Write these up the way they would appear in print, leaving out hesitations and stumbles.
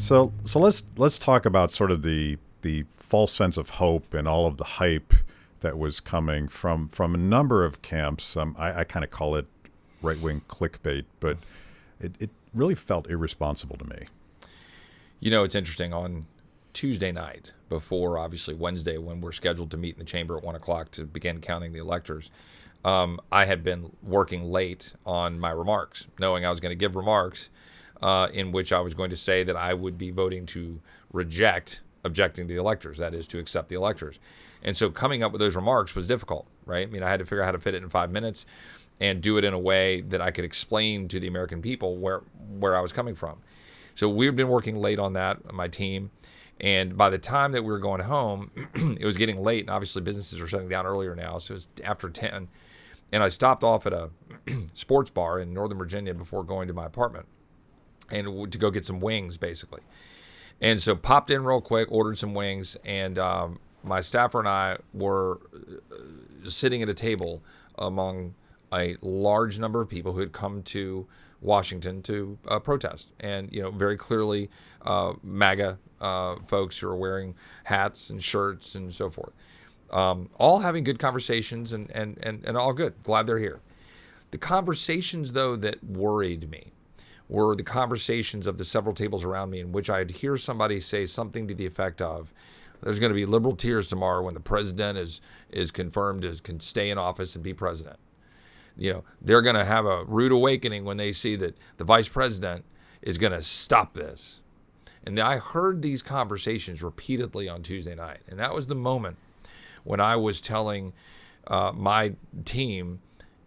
So let's talk about sort of the false sense of hope and all of the hype that was coming from a number of camps. I kind of call it right wing clickbait, but it really felt irresponsible to me. You know, it's interesting. On Tuesday night, before obviously Wednesday, when we're scheduled to meet in the chamber at 1 o'clock to begin counting the electors, I had been working late on my remarks, knowing I was going to give remarks in which I was going to say that I would be voting to reject objecting to the electors, that is, to accept the electors. And so coming up with those remarks was difficult, right? I mean, I had to figure out how to fit it in 5 minutes and do it in a way that I could explain to the American people where I was coming from. So we've been working late on that, my team. And by the time that we were going home, it was getting late, and obviously businesses are shutting down earlier now, so it was after 10. And I stopped off at a sports bar in Northern Virginia before going to my apartment and to go get some wings, basically. And so popped in real quick, ordered some wings, and my staffer and I were sitting at a table among a large number of people who had come to Washington to protest. And, you know, very clearly MAGA folks who are wearing hats and shirts and so forth. All having good conversations and all good. Glad they're here. The conversations, though, that worried me were the conversations of the several tables around me in which I'd hear somebody say something to the effect of, there's going to be liberal tears tomorrow when the president is confirmed can stay in office and be president. You know, they're going to have a rude awakening when they see that the vice president is going to stop this. And I heard these conversations repeatedly on Tuesday night. And that was the moment when I was telling my team,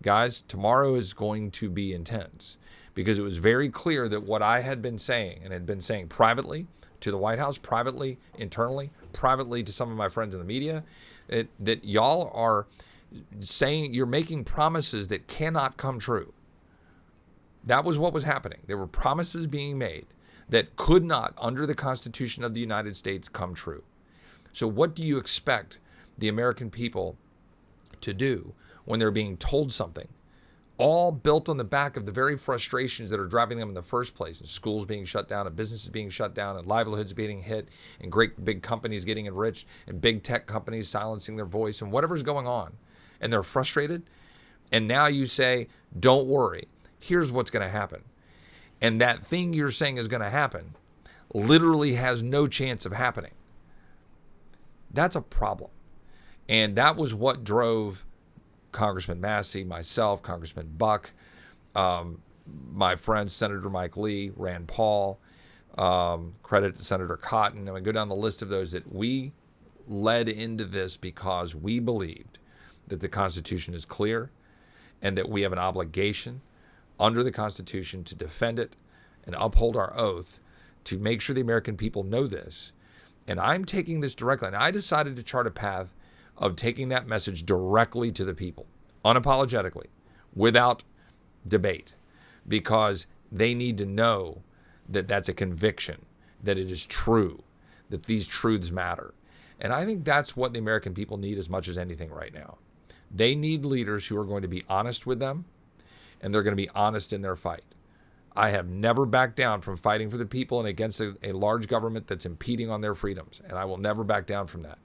guys, tomorrow is going to be intense. Because it was very clear that what I had been saying, and had been saying privately to the White House, privately, internally, privately to some of my friends in the media, that y'all are saying, you're making promises that cannot come true. That was what was happening. There were promises being made that could not, under the Constitution of the United States, come true. So what do you expect the American people to do when they're being told something? All built on the back of the very frustrations that are driving them in the first place, and schools being shut down, and businesses being shut down, and livelihoods being hit, and great big companies getting enriched, and big tech companies silencing their voice, and whatever's going on. And they're frustrated. And now you say, don't worry, here's what's going to happen. And that thing you're saying is going to happen literally has no chance of happening. That's a problem. And that was what drove Congressman Massey, myself, Congressman Buck, my friend Senator Mike Lee, Rand Paul, credit to Senator Cotton. I mean, go down the list of those that we led into this because we believed that the Constitution is clear and that we have an obligation under the Constitution to defend it and uphold our oath to make sure the American people know this. And I'm taking this directly. And I decided to chart a path of taking that message directly to the people, unapologetically, without debate, because they need to know that that's a conviction, that it is true, that these truths matter. And I think that's what the American people need as much as anything right now. They need leaders who are going to be honest with them, and they're going to be honest in their fight. I have never backed down from fighting for the people and against a large government that's impeding on their freedoms, and I will never back down from that.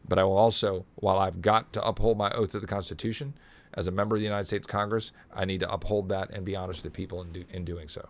But I will also, while I've got to uphold my oath to the Constitution, as a member of the United States Congress, I need to uphold that and be honest with the people in doing so.